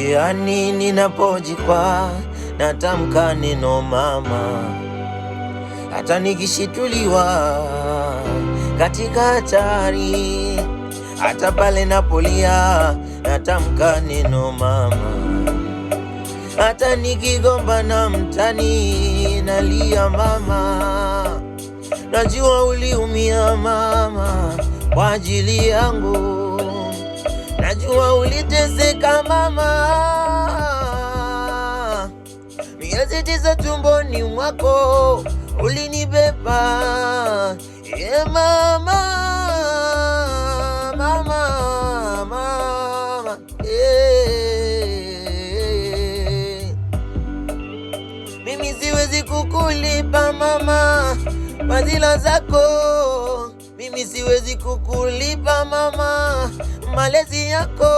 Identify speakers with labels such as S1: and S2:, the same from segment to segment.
S1: Njiani ninapojikwa natamka neno mama, hata nikishituliwa katika hatari, hata pale napolia natamka neno mama, hata nikigombana mtani nalia mama. Najua uliumia mama kwa ajili yangu, najua uliteseka mama, miezi 9 tumboni mwako ulinibeba. Mama, mama, mama, mimi siwezi kukulipa mama fadhila zako, mimi siwezi kukulipa mama malezi yako.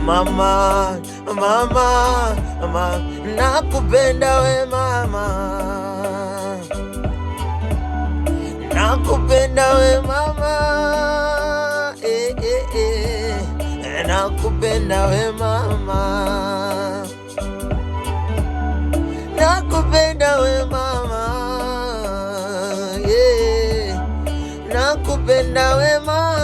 S1: Mama, mama, mama, nakupenda we mama, nakupenda we mama, nakupenda we mama, nakupenda we mama, nakupenda we mama.